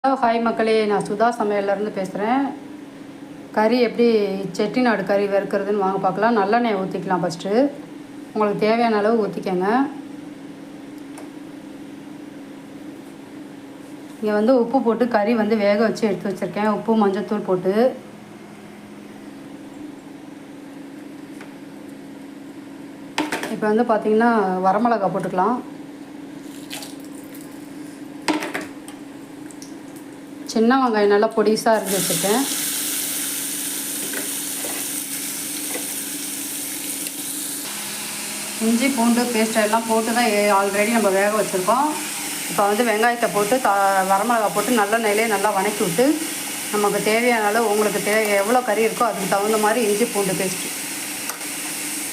Hello hi மக்களே, நான் சுதா சமையல்லேருந்து பேசுகிறேன். கறி எப்படி செட்டிநாடு கறி வறுக்கிறதுன்னு வாங்க பார்க்கலாம். நல்லெண்ணெய் ஊற்றிக்கலாம். ஃபஸ்ட்டு உங்களுக்கு தேவையான அளவு ஊற்றிக்கங்க. இங்கே வந்து உப்பு போட்டு கறி வந்து வேக வச்சு எடுத்து வச்சுருக்கேன். உப்பு மஞ்சத்தூள் போட்டு இப்போ வந்து பார்த்திங்கன்னா வரமிளகா போட்டுக்கலாம். சின்ன வெங்காயம் நல்லா பொடிசாக அரிஞ்சு வச்சுருக்கேன். இஞ்சி பூண்டு பேஸ்ட் எல்லாம் போட்டு தான் ஆல்ரெடி நம்ம வேக வச்சுருக்கோம். இப்போ வந்து வெங்காயத்தை போட்டு வரமிளகா போட்டு நல்லெண்ணெயிலே நல்லா வதக்கி விட்டு நமக்கு தேவையான அளவு உங்களுக்கு எவ்வளோ கறி இருக்கோ அதுக்கு தகுந்த மாதிரி இஞ்சி பூண்டு பேஸ்ட்டு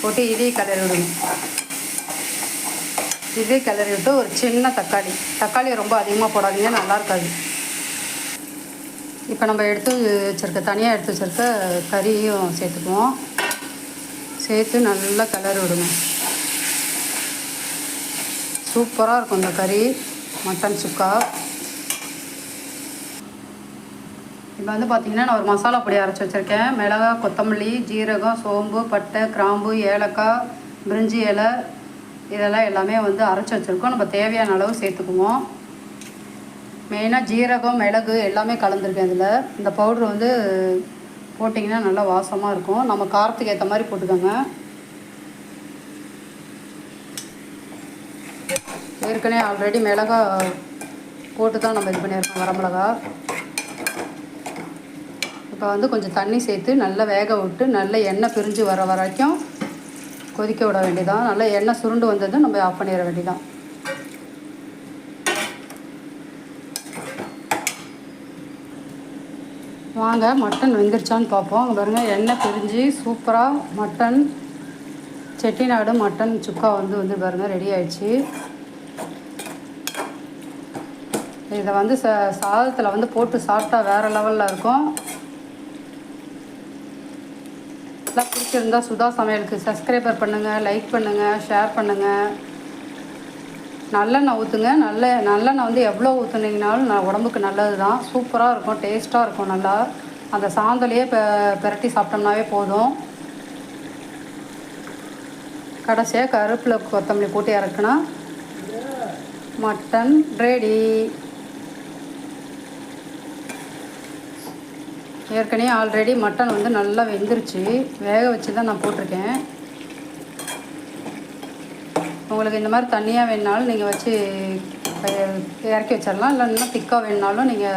போட்டு இதையும் கிளறி விடணும். இதே கிளறி விட்டு ஒரு சின்ன தக்காளி ரொம்ப அதிகமாக போடாதீங்க, நல்லா இருக்காது. இப்போ நம்ம தனியாக எடுத்து வச்சுருக்க கறியும் சேர்த்துக்குவோம். சேர்த்து நல்லா கிளறி விடணும். சூப்பராக இருக்கும் இந்த கறி மட்டன் சுக்கா. இப்போ வந்து பார்த்திங்கன்னா நான் ஒரு மசாலா பொடி அரைச்சி வச்சுருக்கேன். மிளகாய், கொத்தமல்லி, ஜீரகம், சோம்பு, பட்டை, கிராம்பு, ஏலக்காய், பிரிஞ்சி இலை இதெல்லாம் எல்லாமே வந்து அரைச்சி வச்சுருக்கோம். நம்ம தேவையான அளவு சேர்த்துக்குவோம். மெயினாக ஜீரகம், மிளகு எல்லாமே கலந்துருக்கேன் இதில். இந்த பவுட்ரு வந்து போட்டிங்கன்னா நல்லா வாசமாக இருக்கும். நம்ம காரத்துக்கு ஏற்ற மாதிரி போட்டுக்கோங்க. ஏற்கனவே ஆல்ரெடி மிளகாய் போட்டு தான் நம்ம இது பண்ணியிருக்கோம், வரமிளகா. இப்போ வந்து கொஞ்சம் தண்ணி சேர்த்து நல்லா வேக விட்டு நல்ல எண்ணெய் பிரிஞ்சு வர வரைக்கும் கொதிக்க விட வேண்டியதான். நல்லா எண்ணெய் சுருண்டு வந்ததும் நம்ம ஆஃப் பண்ணிட வேண்டியதான். வாங்க மட்டன் வெந்துருச்சான்னு பார்ப்போம். அங்கே பாருங்கள், எண்ணெய் பிரிஞ்சு சூப்பராக மட்டன் செட்டிநாடு மட்டன் சுக்கா வந்து பாருங்கள் ரெடி ஆயிடுச்சு. இதை வந்து சாதத்தில் வந்து போட்டு சாப்பிட்டா வேறு லெவலில் இருக்கும். எல்லாம் பிடிச்சிருந்தா சுதா சமையலுக்கு சப்ஸ்கிரைபர் பண்ணுங்கள், லைக் பண்ணுங்கள், ஷேர் பண்ணுங்கள். நல்லெண்ணெய் ஊற்றுங்க. நல்லெண்ணெய் வந்து எவ்வளோ ஊற்றுனீங்கனாலும் உடம்புக்கு நல்லது தான். சூப்பராக இருக்கும், டேஸ்ட்டாக இருக்கும். நல்லா அந்த சாந்தலையே பிரட்டி சாப்பிட்டோம்னாவே போதும். கடைசியாக கருவேப்பிலை கொத்தமல்லி போட்டு இறக்குனா மட்டன் ரெடி. ஏற்கனவே ஆல்ரெடி மட்டன் வந்து நல்லா வெந்துருச்சு. வேக வச்சு தான் நான் போட்டிருக்கேன். உங்களுக்கு இந்த மாதிரி தண்ணியாக வேணுனாலும் நீங்கள் வச்சு இறக்கி வச்சிடலாம். இல்லை இன்னும் திக்காக வேணுனாலும் நீங்கள்